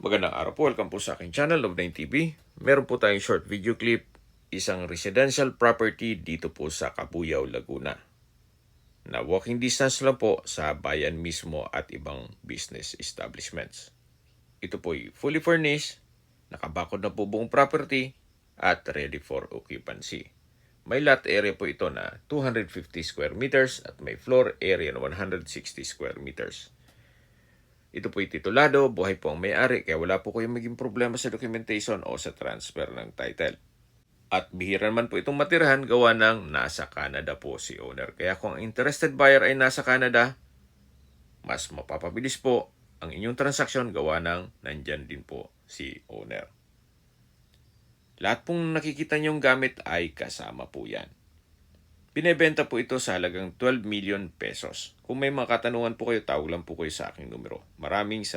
Magandang araw po, welcome po sa aking channel, Love9 TV. Meron po tayong short video clip, isang residential property dito po sa Cabuyao, Laguna. Na walking distance lang po sa bayan mismo at ibang business establishments. Ito po ay fully furnished, nakabakod na po buong property at ready for occupancy. May lot area po ito na 250 square meters at may floor area na 160 square meters. Ito po'y titulado, buhay po ang may-ari kaya wala po kayong maging problema sa documentation o sa transfer ng title. At bihira naman po itong matirahan gawa ng nasa Canada po si owner. Kaya kung ang interested buyer ay nasa Canada, mas mapapabilis po ang inyong transaksyon gawa ng nandyan din po si owner. Lahat pong nakikita niyong gamit ay kasama po yan. Binebenta po ito sa halagang 12 million pesos. Kung may mga katanungan po kayo, tawag lang po kayo sa aking numero. Maraming salamat.